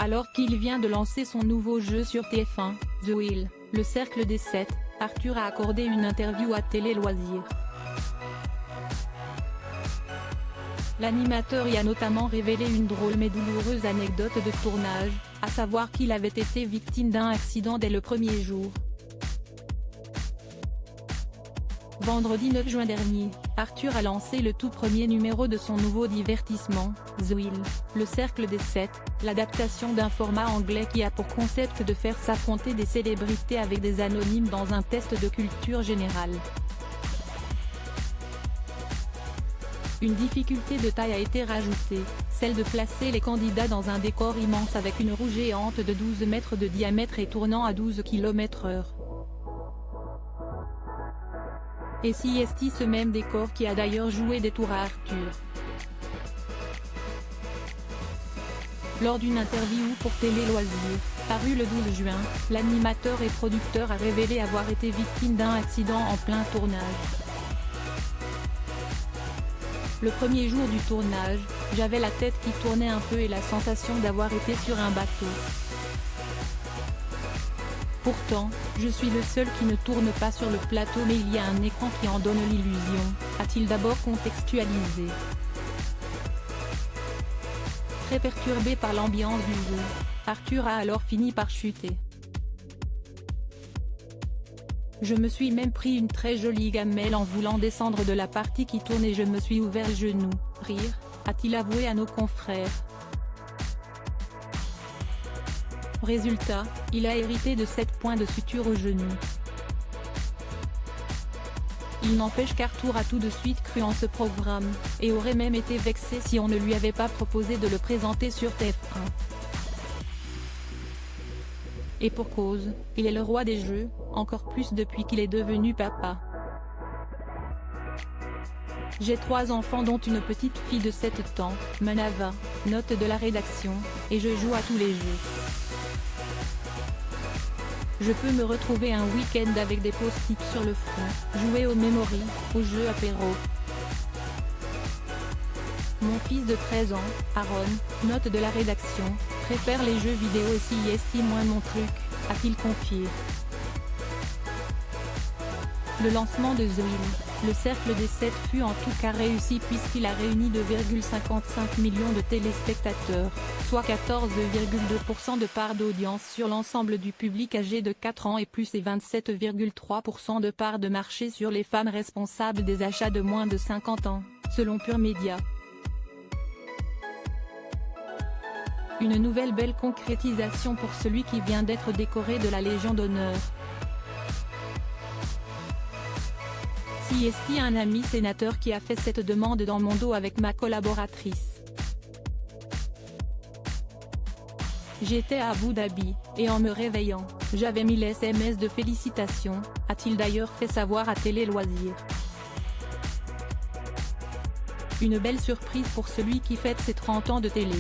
Alors qu'il vient de lancer son nouveau jeu sur TF1, The Wheel, le cercle des 7, Arthur a accordé une interview à Télé Loisirs. L'animateur y a notamment révélé une drôle mais douloureuse anecdote de tournage, à savoir qu'il avait été victime d'un accident dès le premier jour. Vendredi 9 juin dernier, Arthur a lancé le tout premier numéro de son nouveau divertissement, The Wheel, le cercle des 7, l'adaptation d'un format anglais qui a pour concept de faire s'affronter des célébrités avec des anonymes dans un test de culture générale. Une difficulté de taille a été rajoutée, celle de placer les candidats dans un décor immense avec une roue géante de 12 mètres de diamètre et tournant à 12 km/h. Et si est ce même décor qui a d'ailleurs joué des tours à Arthur. Lors d'une interview pour Télé Loisirs, parue le 12 juin, l'animateur et producteur a révélé avoir été victime d'un accident en plein tournage. Le premier jour du tournage, j'avais la tête qui tournait un peu et la sensation d'avoir été sur un bateau. Pourtant, je suis le seul qui ne tourne pas sur le plateau mais il y a un écran qui en donne l'illusion, a-t-il d'abord contextualisé. Très perturbé par l'ambiance du jeu, Arthur a alors fini par chuter. Je me suis même pris une très jolie gamelle en voulant descendre de la partie qui tourne et je me suis ouvert le genou, rire, a-t-il avoué à nos confrères. Résultat, il a hérité de 7 points de suture au genou. Il n'empêche qu'Arthur a tout de suite cru en ce programme, et aurait même été vexé si on ne lui avait pas proposé de le présenter sur TF1. Et pour cause, il est le roi des jeux, encore plus depuis qu'il est devenu papa. J'ai 3 enfants dont une petite fille de 7 ans, Manava, note de la rédaction, et je joue à tous les jeux. Je peux me retrouver un week-end avec des post-it sur le front, jouer au memory, au jeu apéro. Mon fils de 13 ans, Aaron, note de la rédaction, préfère les jeux vidéo et s'y estime moins mon truc, a-t-il confié. Le lancement de The Wheel, le cercle des 7 fut en tout cas réussi puisqu'il a réuni 2,55 millions de téléspectateurs, soit 14,2% de part d'audience sur l'ensemble du public âgé de 4 ans et plus et 27,3% de part de marché sur les femmes responsables des achats de moins de 50 ans, selon Pure Média. Une nouvelle belle concrétisation pour celui qui vient d'être décoré de la Légion d'honneur. Si est-il un ami sénateur qui a fait cette demande dans mon dos avec ma collaboratrice. J'étais à Abu Dhabi, et en me réveillant, j'avais mis les SMS de félicitations, a-t-il d'ailleurs fait savoir à Télé Loisirs. Une belle surprise pour celui qui fête ses 30 ans de télé.